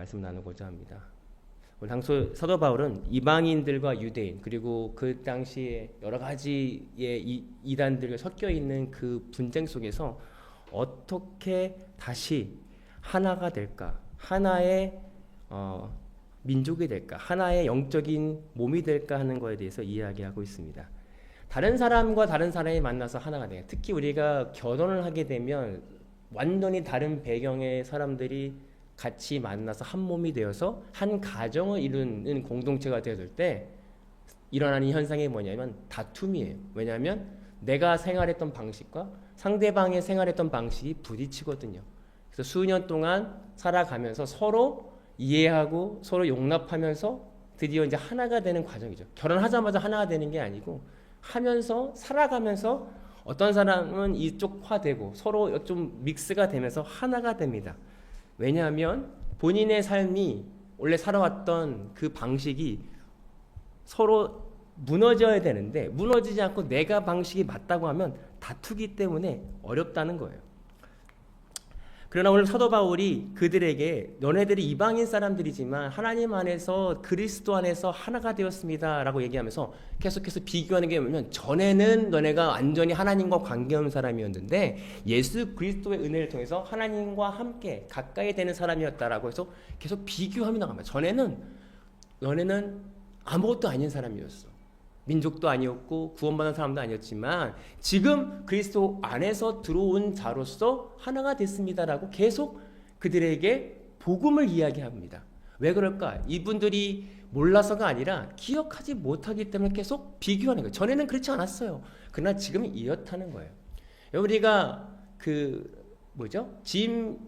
말씀 나누고자 합니다. 오늘 당초 사도 바울은 이방인들과 유대인 그리고 그 당시에 여러 가지의 이단들과 섞여 있는 그 분쟁 속에서 어떻게 다시 하나가 될까, 하나의 민족이 될까, 하나의 영적인 몸이 될까 하는 것에 대해서 이야기하고 있습니다. 다른 사람과 다른 사람이 만나서 하나가 돼요. 특히 우리가 결혼을 하게 되면 완전히 다른 배경의 사람들이 같이 만나서 한 몸이 되어서 한 가정을 이루는 공동체가 되어질 때 일어나는 현상이 뭐냐면 다툼이에요. 왜냐하면 내가 생활했던 방식과 상대방의 생활했던 방식이 부딪히거든요. 그래서 수년 동안 살아가면서 서로 이해하고 서로 용납하면서 드디어 이제 하나가 되는 과정이죠. 결혼하자마자 하나가 되는 게 아니고 하면서 살아가면서 어떤 사람은 이쪽화되고 서로 좀 믹스가 되면서 하나가 됩니다. 왜냐하면 본인의 삶이 원래 살아왔던 그 방식이 서로 무너져야 되는데 무너지지 않고 내가 방식이 맞다고 하면 다투기 때문에 어렵다는 거예요. 그러나 오늘 사도 바울이 그들에게 너네들이 이방인 사람들이지만 하나님 안에서 그리스도 안에서 하나가 되었습니다 라고 얘기하면서 계속해서 비교하는 게 뭐냐면 전에는 너네가 완전히 하나님과 관계없는 사람이었는데 예수 그리스도의 은혜를 통해서 하나님과 함께 가까이 되는 사람이었다라고 해서 계속 비교하며 나갑니다. 전에는 너네는 아무것도 아닌 사람이었어. 민족도 아니었고 구원받은 사람도 아니었지만 지금 그리스도 안에서 들어온 자로서 하나가 됐습니다라고 계속 그들에게 복음을 이야기합니다. 왜 그럴까? 이분들이 몰라서가 아니라 기억하지 못하기 때문에 계속 비교하는 거예요. 전에는 그렇지 않았어요. 그러나 지금은 이렇다는 거예요. 우리가 짐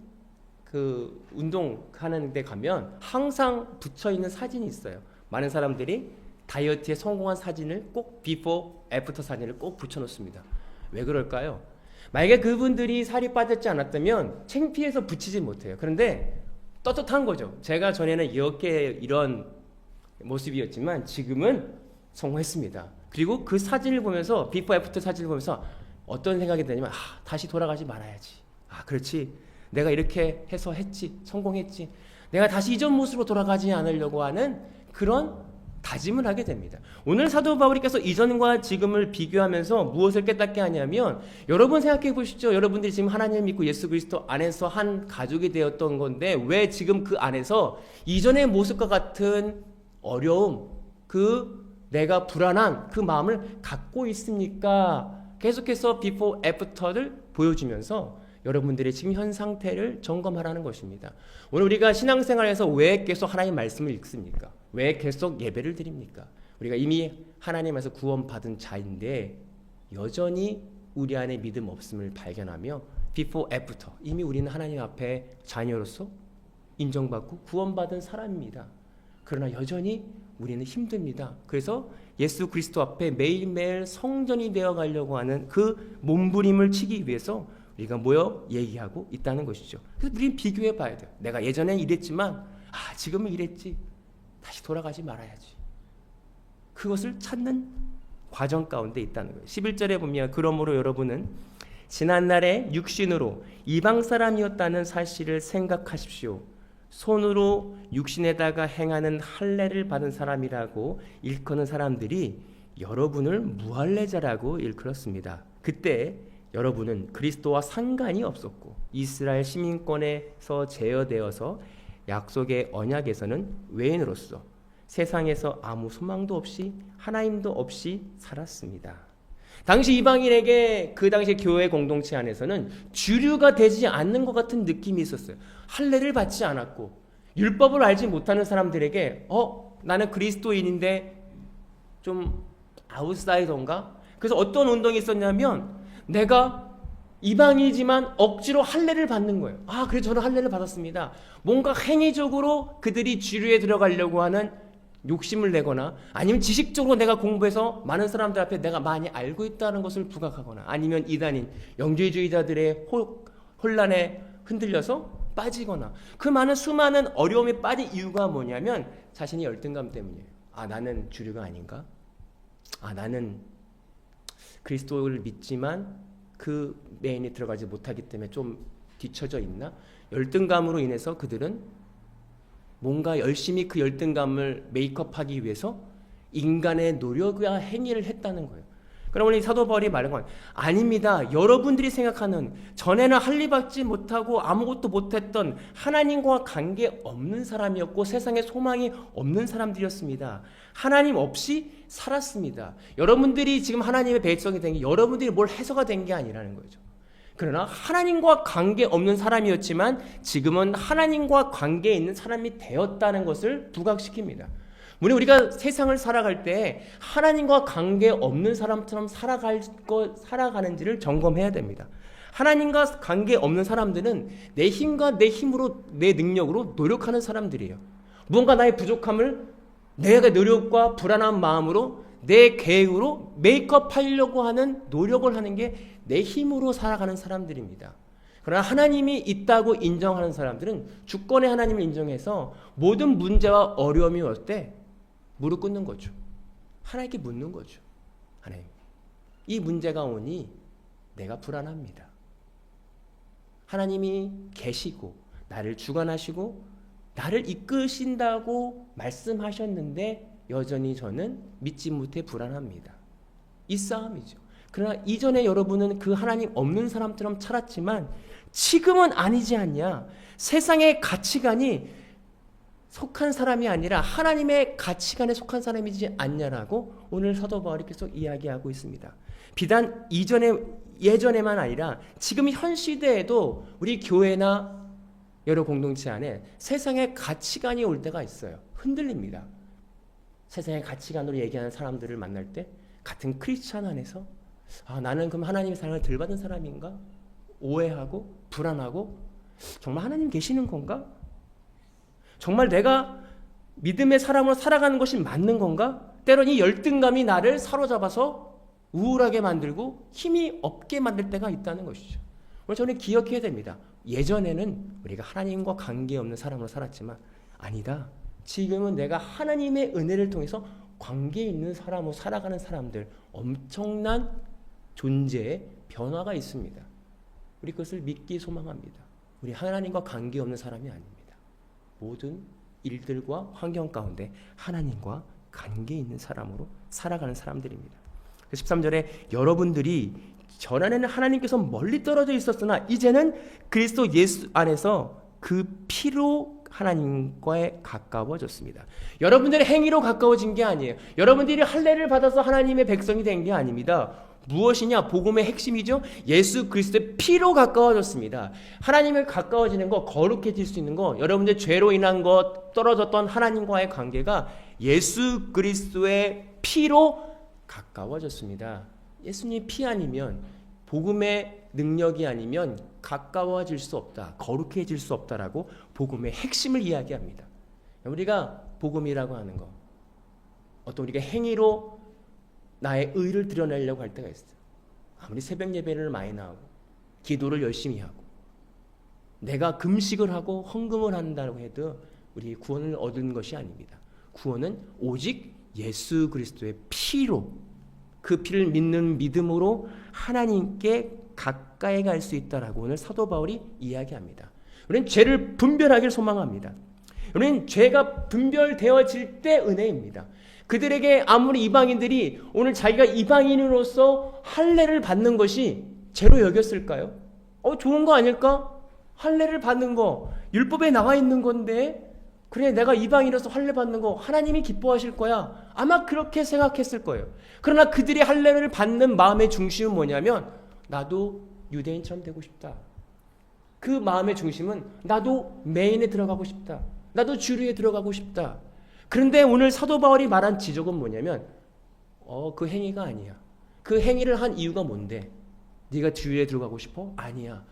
운동하는 데 가면 항상 붙여 있는 사진이 있어요. 많은 사람들이 다이어트에 성공한 사진을 꼭 비포 애프터 사진을 꼭 붙여놓습니다. 왜 그럴까요? 만약에 그분들이 살이 빠졌지 않았다면 창피해서 붙이지 못해요. 그런데 떳떳한 거죠. 제가 전에는 이런 모습이었지만 지금은 성공했습니다. 그리고 그 사진을 보면서 비포 애프터 사진을 보면서 어떤 생각이 드냐면 다시 돌아가지 말아야지. 그렇지. 내가 이렇게 해서 했지. 성공했지. 내가 다시 이전 모습으로 돌아가지 않으려고 하는 그런 다짐을 하게 됩니다. 오늘 사도 바울이께서 이전과 지금을 비교하면서 무엇을 깨닫게 하냐면 여러분 생각해 보시죠. 여러분들이 지금 하나님을 믿고 예수 그리스도 안에서 한 가족이 되었던 건데 왜 지금 그 안에서 이전의 모습과 같은 어려움, 내가 불안한 그 마음을 갖고 있습니까? 계속해서 비포 애프터를 보여주면서 여러분들의 지금 현 상태를 점검하라는 것입니다. 오늘 우리가 신앙생활에서 왜 계속 하나님의 말씀을 읽습니까? 왜 계속 예배를 드립니까? 우리가 이미 하나님에서 구원받은 자인데 여전히 우리 안에 믿음 없음을 발견하며 before, after 이미 우리는 하나님 앞에 자녀로서 인정받고 구원받은 사람입니다. 그러나 여전히 우리는 힘듭니다. 그래서 예수 그리스도 앞에 매일매일 성전이 되어 가려고 하는 그 몸부림을 치기 위해서 우리가 모여 얘기하고 있다는 것이죠. 그래서 우리는 비교해 봐야 돼요. 내가 예전엔 이랬지만 지금은 이랬지. 다시 돌아가지 말아야지. 그것을 찾는 과정 가운데 있다는 거예요. 11절에 보면 그러므로 여러분은 지난날에 육신으로 이방 사람이었다는 사실을 생각하십시오. 손으로 육신에다가 행하는 할례를 받은 사람이라고 일컫는 사람들이 여러분을 무할례자라고 일컬었습니다. 그때 여러분은 그리스도와 상관이 없었고 이스라엘 시민권에서 제어되어서 약속의 언약에서는 외인으로서 세상에서 아무 소망도 없이 하나님도 없이 살았습니다. 당시 이방인에게 그 당시 교회 공동체 안에서는 주류가 되지 않는 것 같은 느낌이 있었어요. 할례를 받지 않았고 율법을 알지 못하는 사람들에게 나는 그리스도인인데 좀 아웃사이더인가? 그래서 어떤 운동이 있었냐면 내가 이방이지만 억지로 할례를 받는 거예요. 그래서 저는 할례를 받았습니다. 뭔가 행위적으로 그들이 주류에 들어가려고 하는 욕심을 내거나 아니면 지식적으로 내가 공부해서 많은 사람들 앞에 내가 많이 알고 있다는 것을 부각하거나 아니면 이단인 영주주의자들의 혼란에 흔들려서 빠지거나 그 많은 수많은 어려움에 빠진 이유가 뭐냐면 자신이 열등감 때문이에요. 나는 주류가 아닌가? 나는 그리스도를 믿지만 그 메인에 들어가지 못하기 때문에 좀 뒤처져 있나? 열등감으로 인해서 그들은 뭔가 열심히 그 열등감을 메이크업하기 위해서 인간의 노력과 행위를 했다는 거예요. 그럼 우리 사도 바울이 말한 건 아닙니다. 여러분들이 생각하는 전에는 할례받지 못하고 아무것도 못했던 하나님과 관계 없는 사람이었고 세상에 소망이 없는 사람들이었습니다. 하나님 없이 살았습니다. 여러분들이 지금 하나님의 백성이 된 게 여러분들이 뭘 해서가 된 게 아니라는 거죠. 그러나 하나님과 관계 없는 사람이었지만 지금은 하나님과 관계 있는 사람이 되었다는 것을 부각시킵니다. 우리가 세상을 살아갈 때 하나님과 관계 없는 사람처럼 살아가는지를 점검해야 됩니다. 하나님과 관계 없는 사람들은 내 힘과 내 힘으로 내 능력으로 노력하는 사람들이에요. 무언가 나의 부족함을 내가 노력과 불안한 마음으로 내 계획으로 메이크업하려고 하는 노력을 하는 게 내 힘으로 살아가는 사람들입니다. 그러나 하나님이 있다고 인정하는 사람들은 주권의 하나님을 인정해서 모든 문제와 어려움이 올 때 무릎 꿇는 거죠. 하나님께 묻는 거죠. 하나님, 이 문제가 오니 내가 불안합니다. 하나님이 계시고 나를 주관하시고 나를 이끄신다고 말씀하셨는데 여전히 저는 믿지 못해 불안합니다. 이 싸움이죠. 그러나 이전에 여러분은 그 하나님 없는 사람처럼 살았지만 지금은 아니지 않냐. 세상의 가치관이 속한 사람이 아니라 하나님의 가치관에 속한 사람이지 않냐라고 오늘 사도 바울이 계속 이야기하고 있습니다. 비단 예전에만 아니라 지금 현 시대에도 우리 교회나 여러 공동체 안에 세상의 가치관이 올 때가 있어요. 흔들립니다. 세상의 가치관으로 얘기하는 사람들을 만날 때 같은 크리스찬 안에서 나는 그럼 하나님의 사랑을 덜 받은 사람인가? 오해하고 불안하고 정말 하나님 계시는 건가? 정말 내가 믿음의 사람으로 살아가는 것이 맞는 건가? 때론 이 열등감이 나를 사로잡아서 우울하게 만들고 힘이 없게 만들 때가 있다는 것이죠. 오늘 저는 기억해야 됩니다. 예전에는 우리가 하나님과 관계없는 사람으로 살았지만 아니다. 지금은 내가 하나님의 은혜를 통해서 관계 있는 사람으로 살아가는 사람들 엄청난 존재의 변화가 있습니다. 우리 그것을 믿기 소망합니다. 우리 하나님과 관계없는 사람이 아닙니다. 모든 일들과 환경 가운데 하나님과 관계 있는 사람으로 살아가는 사람들입니다. 13절에 여러분들이 전에는 하나님께서 멀리 떨어져 있었으나 이제는 그리스도 예수 안에서 그 피로 하나님과에 가까워졌습니다. 여러분들의 행위로 가까워진 게 아니에요. 여러분들이 할례를 받아서 하나님의 백성이 된 게 아닙니다. 무엇이냐? 복음의 핵심이죠. 예수 그리스도의 피로 가까워졌습니다. 하나님을 가까워지는 거, 거룩해질 수 있는 거, 여러분들 죄로 인한 것, 떨어졌던 하나님과의 관계가 예수 그리스도의 피로 가까워졌습니다. 예수님 피 아니면 복음의 능력이 아니면 가까워질 수 없다, 거룩해질 수 없다라고 복음의 핵심을 이야기합니다. 우리가 복음이라고 하는 거, 어떤 우리가 행위로 나의 의를 드러내려고 할 때가 있어요. 아무리 새벽 예배를 많이 나오고 기도를 열심히 하고 내가 금식을 하고 헌금을 한다고 해도 우리 구원을 얻은 것이 아닙니다. 구원은 오직 예수 그리스도의 피로, 그 피를 믿는 믿음으로 하나님께 가까이 갈 수 있다라고 오늘 사도 바울이 이야기합니다. 우리는 죄를 분별하길 소망합니다. 우리는 죄가 분별되어질 때 은혜입니다. 그들에게 아무리 이방인들이 오늘 자기가 이방인으로서 할례를 받는 것이 죄로 여겼을까요? 좋은 거 아닐까? 할례를 받는 거 율법에 나와 있는 건데 그래 내가 이방인으로서 할례 받는 거 하나님이 기뻐하실 거야. 아마 그렇게 생각했을 거예요. 그러나 그들이 할례를 받는 마음의 중심은 뭐냐면 나도 유대인처럼 되고 싶다. 그 마음의 중심은 나도 메인에 들어가고 싶다. 나도 주류에 들어가고 싶다. 그런데 오늘 사도 바울이 말한 지적은 뭐냐면 그 행위가 아니야. 그 행위를 한 이유가 뭔데? 네가 주류에 들어가고 싶어? 아니야.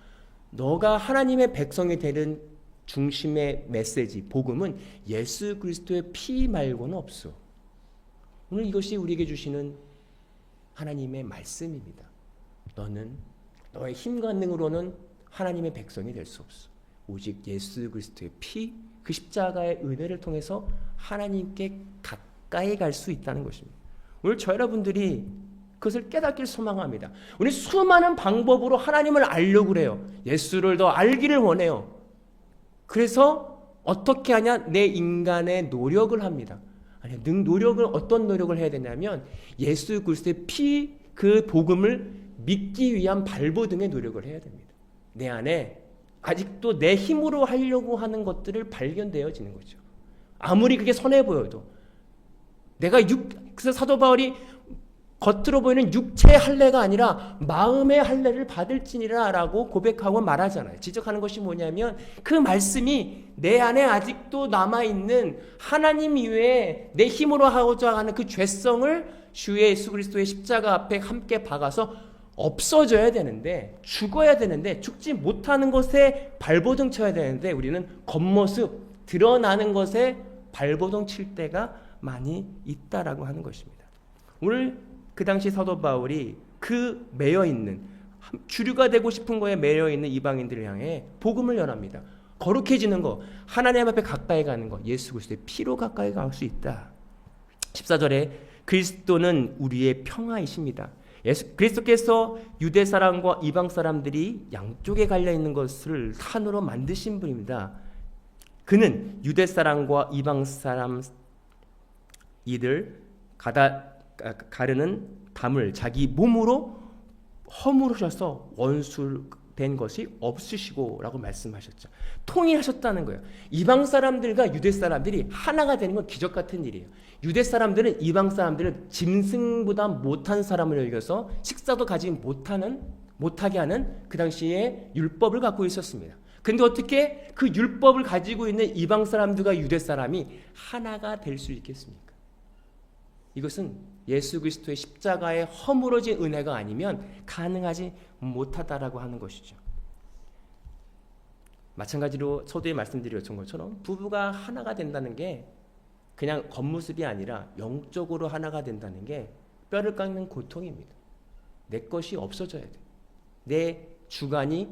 너가 하나님의 백성이 되는 중심의 메시지, 복음은 예수 그리스도의 피 말고는 없어. 오늘 이것이 우리에게 주시는 하나님의 말씀입니다. 너는 너의 힘과 능으로는 하나님의 백성이 될 수 없어. 오직 예수 그리스도의 피, 그 십자가의 은혜를 통해서 하나님께 가까이 갈 수 있다는 것입니다. 오늘 저 여러분들이 그것을 깨닫길 소망합니다. 우리 수많은 방법으로 하나님을 알려고 그래요. 예수를 더 알기를 원해요. 그래서 어떻게 하냐? 내 인간의 노력을 합니다. 아니, 노력을 어떤 노력을 해야 되냐면 예수 그리스도의 피, 그 복음을 믿기 위한 발버둥의 노력을 해야 됩니다. 내 안에 아직도 내 힘으로 하려고 하는 것들을 발견되어지는 거죠. 아무리 그게 선해 보여도 내가 그래서 사도 바울이 겉으로 보이는 육체의 할례가 아니라 마음의 할례를 받을지니라 라고 고백하고 말하잖아요. 지적하는 것이 뭐냐면 그 말씀이 내 안에 아직도 남아있는 하나님 이외에 내 힘으로 하고자 하는 그 죄성을 주 예수 그리스도의 십자가 앞에 함께 박아서 없어져야 되는데, 죽어야 되는데, 죽지 못하는 것에 발버둥 쳐야 되는데 우리는 겉모습 드러나는 것에 발버둥 칠 때가 많이 있다라고 하는 것입니다. 오늘 그 당시 사도 바울이 그 매여있는, 주류가 되고 싶은 거에 매여있는 이방인들을 향해 복음을 전합니다. 거룩해지는 거, 하나님 앞에 가까이 가는 거, 예수 그리스도의 피로 가까이 갈 수 있다. 14절에 그리스도는 우리의 평화이십니다. 그리스도께서 유대 사람과 이방 사람들이 양쪽에 갈려 있는 것을 산으로 만드신 분입니다. 그는 유대 사람과 이방 사람 이들 가르는 담을 자기 몸으로 허물으셔서 원수된 것이 없으시고 라고 말씀하셨죠. 통일하셨다는 거예요. 이방 사람들과 유대 사람들이 하나가 되는 건 기적 같은 일이에요. 유대 사람들은 이방 사람들을 짐승보다 못한 사람을 여겨서 식사도 가지 못하게 하는 그 당시에 율법을 갖고 있었습니다. 근데 어떻게 그 율법을 가지고 있는 이방 사람들과 유대 사람이 하나가 될 수 있겠습니까? 이것은 예수 그리스도의 십자가에 허물어진 은혜가 아니면 가능하지 못하다라고 하는 것이죠. 마찬가지로 서두에 말씀드렸던 것처럼 부부가 하나가 된다는 게 그냥 겉모습이 아니라 영적으로 하나가 된다는 게 뼈를 깎는 고통입니다. 내 것이 없어져야 돼. 내 주관이,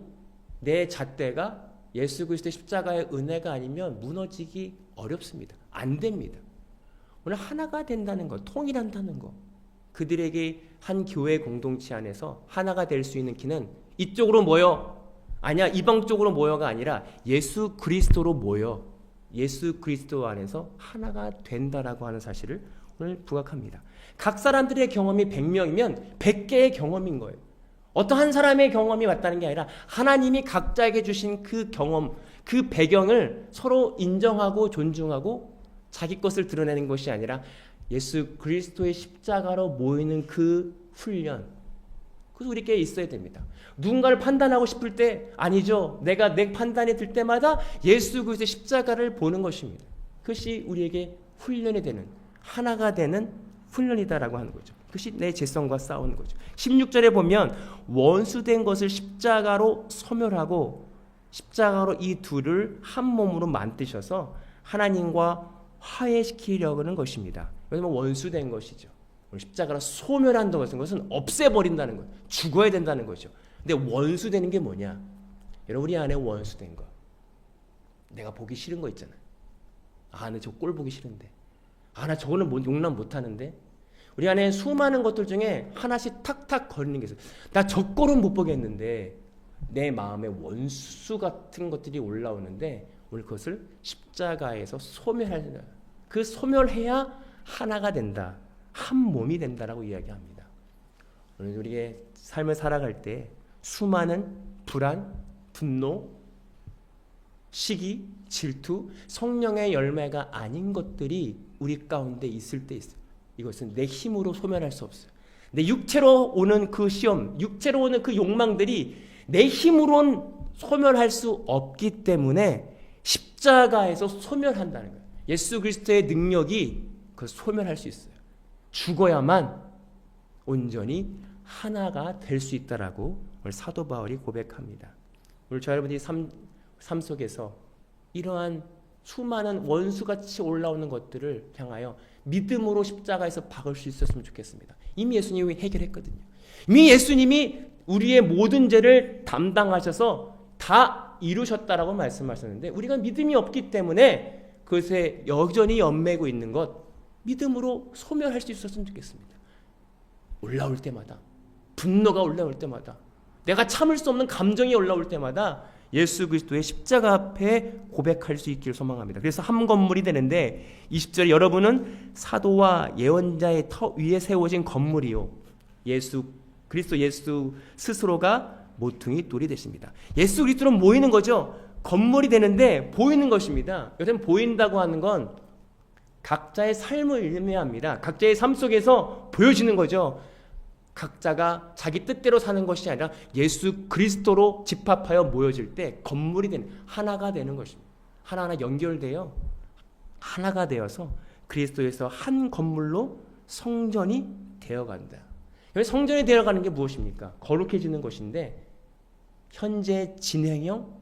내 잣대가 예수 그리스도의 십자가의 은혜가 아니면 무너지기 어렵습니다. 안 됩니다. 오늘 하나가 된다는 것, 통일한다는 것, 그들에게 한 교회 공동체 안에서 하나가 될 수 있는 길은 이쪽으로 모여, 아니야 이방 쪽으로 모여가 아니라 예수 그리스도로 모여 예수 그리스도 안에서 하나가 된다라고 하는 사실을 오늘 부각합니다. 각 사람들의 경험이 100명이면 100개의 경험인 거예요. 어떤 한 사람의 경험이 맞다는 게 아니라 하나님이 각자에게 주신 그 경험, 그 배경을 서로 인정하고 존중하고 자기 것을 드러내는 것이 아니라 예수 그리스도의 십자가로 모이는 그 훈련, 그것이 우리께 있어야 됩니다. 누군가를 판단하고 싶을 때 아니죠. 내가 내 판단이 들 때마다 예수 그리스도의 십자가를 보는 것입니다. 그것이 우리에게 훈련이 되는, 하나가 되는 훈련이다라고 하는 거죠. 그것이 내 죄성과 싸우는 거죠. 16절에 보면 원수된 것을 십자가로 소멸하고 십자가로 이 둘을 한 몸으로 만드셔서 하나님과 화해시키려고 하는 것입니다. 왜냐하면 원수된 것이죠. 십자가로 소멸한다는 것은 없애버린다는 거예요. 죽어야 된다는 거죠. 근데 원수되는 게 뭐냐? 여러분, 우리 안에 원수된 거, 내가 보기 싫은 거 있잖아요. 아, 나 저 꼴 보기 싫은데, 아, 나 저거는 용납 못하는데. 우리 안에 수많은 것들 중에 하나씩 탁탁 거리는 게 있어요. 나 저 꼴은 못 보겠는데 내 마음에 원수 같은 것들이 올라오는데 오늘 그것을 십자가에서 소멸하는, 그 소멸해야 하나가 된다, 한 몸이 된다라고 이야기합니다. 오늘 우리의 삶을 살아갈 때 수많은 불안, 분노, 시기, 질투, 성령의 열매가 아닌 것들이 우리 가운데 있을 때 있어요. 이것은 내 힘으로 소멸할 수 없어요. 내 육체로 오는 그 시험, 육체로 오는 그 욕망들이 내 힘으로는 소멸할 수 없기 때문에 십자가에서 소멸한다는 거예요. 예수 그리스도의 능력이 그걸 소멸할 수 있어요. 죽어야만 온전히 하나가 될 수 있다라고 오늘 사도 바울이 고백합니다. 오늘 저 여러분이 삶 속에서 이러한 수많은 원수같이 올라오는 것들을 향하여 믿음으로 십자가에서 박을 수 있었으면 좋겠습니다. 이미 예수님이 해결했거든요. 이미 예수님이 우리의 모든 죄를 담당하셔서 다 이루셨다라고 말씀하셨는데 우리가 믿음이 없기 때문에 그것에 여전히 연매고 있는 것, 믿음으로 소멸할 수 있었으면 좋겠습니다. 올라올 때마다, 분노가 올라올 때마다, 내가 참을 수 없는 감정이 올라올 때마다 예수 그리스도의 십자가 앞에 고백할 수 있기를 소망합니다. 그래서 한 건물이 되는데 20절에 여러분은 사도와 예언자의 터 위에 세워진 건물이요 그리스도 예수 스스로가 모퉁이 돌이 되십니다. 예수 그리스도는 모이는 거죠. 건물이 되는데 보이는 것입니다. 요즘 보인다고 하는 건 각자의 삶을 의미합니다. 각자의 삶 속에서 보여지는 거죠. 각자가 자기 뜻대로 사는 것이 아니라 예수 그리스도로 집합하여 모여질 때 건물이 되는, 하나가 되는 것입니다. 하나하나 연결되어 하나가 되어서 그리스도에서 한 건물로 성전이 되어간다. 성전이 되어가는 게 무엇입니까? 거룩해지는 것인데 현재 진행형,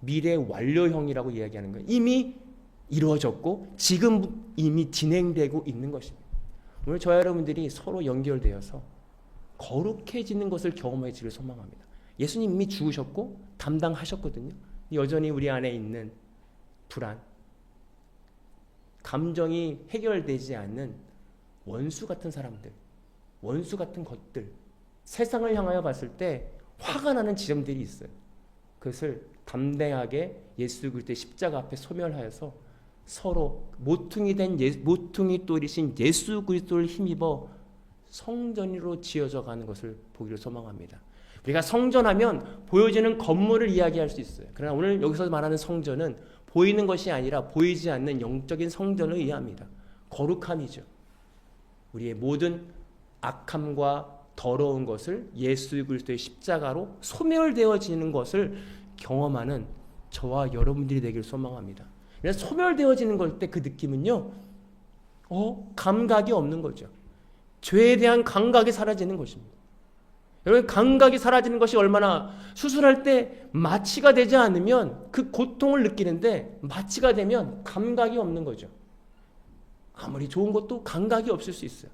미래 완료형이라고 이야기하는 거예요. 이미 이루어졌고 지금 이미 진행되고 있는 것입니다. 오늘 저와 여러분들이 서로 연결되어서 거룩해지는 것을 경험하기를 소망합니다. 예수님 이미 죽으셨고 담당하셨거든요. 여전히 우리 안에 있는 불안, 감정이 해결되지 않는 원수 같은 사람들, 원수 같은 것들, 세상을 향하여 봤을 때 화가 나는 지점들이 있어요. 그것을 담대하게 예수 그리스도의 십자가 앞에 소멸하여서 서로 모퉁이 돌이신 예수 그리스도를 힘입어 성전으로 지어져 가는 것을 보기를 소망합니다. 우리가 성전하면 보여지는 건물을 이야기할 수 있어요. 그러나 오늘 여기서 말하는 성전은 보이는 것이 아니라 보이지 않는 영적인 성전을 의미합니다. 거룩함이죠. 우리의 모든 악함과 더러운 것을 예수 그리스도의 십자가로 소멸되어지는 것을 경험하는 저와 여러분들이 되기를 소망합니다. 그래서 소멸되어지는 걸 때 그 느낌은요, 감각이 없는 거죠. 죄에 대한 감각이 사라지는 것입니다. 여러분, 감각이 사라지는 것이 얼마나, 수술할 때 마취가 되지 않으면 그 고통을 느끼는데 마취가 되면 감각이 없는 거죠. 아무리 좋은 것도 감각이 없을 수 있어요.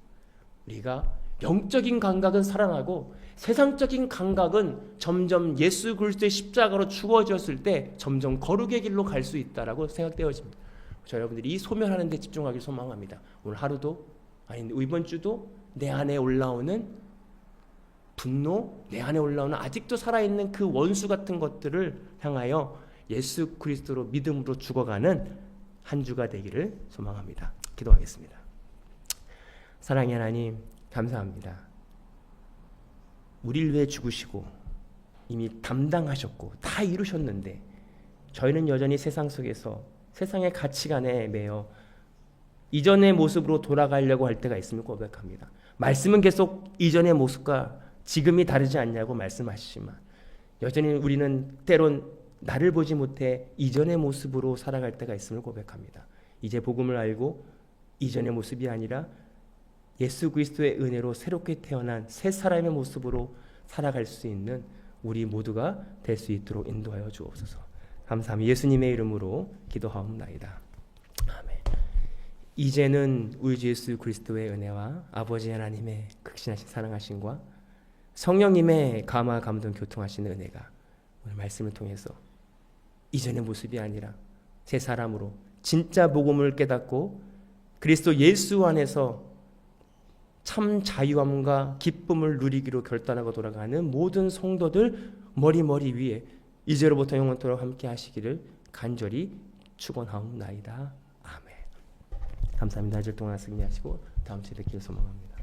우리가 영적인 감각은 살아나고 세상적인 감각은 점점 예수 그리스도의 십자가로 주어졌을 때 점점 거룩의 길로 갈 수 있다라고 생각되어집니다. 저 여러분들이 이 소멸하는 데 집중하길 소망합니다. 오늘 하루도, 아니 이번 주도 내 안에 올라오는 분노, 내 안에 올라오는 아직도 살아있는 그 원수 같은 것들을 향하여 예수 그리스도로 믿음으로 죽어가는 한 주가 되기를 소망합니다. 기도하겠습니다. 사랑의 하나님, 감사합니다. 우리를 위해 죽으시고 이미 담당하셨고 다 이루셨는데 저희는 여전히 세상 속에서 세상의 가치관에 매여 이전의 모습으로 돌아가려고 할 때가 있음을 고백합니다. 말씀은 계속 이전의 모습과 지금이 다르지 않냐고 말씀하시지만 여전히 우리는 때론 나를 보지 못해 이전의 모습으로 살아갈 때가 있음을 고백합니다. 이제 복음을 알고 이전의 모습이 아니라 예수 그리스도의 은혜로 새롭게 태어난 새 사람의 모습으로 살아갈 수 있는 우리 모두가 될 수 있도록 인도하여 주옵소서. 감사합니다. 예수님의 이름으로 기도하옵나이다. 아멘. 이제는 우리 주 예수 그리스도의 은혜와 아버지 하나님의 극신하신 사랑하심과 성령님의 감화 감동 교통하시는 은혜가 오늘 말씀을 통해서 이전의 모습이 아니라 새 사람으로 진짜 복음을 깨닫고 그리스도 예수 안에서 참 자유함과 기쁨을 누리기로 결단하고 돌아가는 모든 성도들 머리 위에 이제로부터 영원토록 함께 하시기를 간절히 축원하옵나이다. 아멘. 감사합니다. 한 주 동안 승리하시고 다음 주에 뵙기를 소망합니다.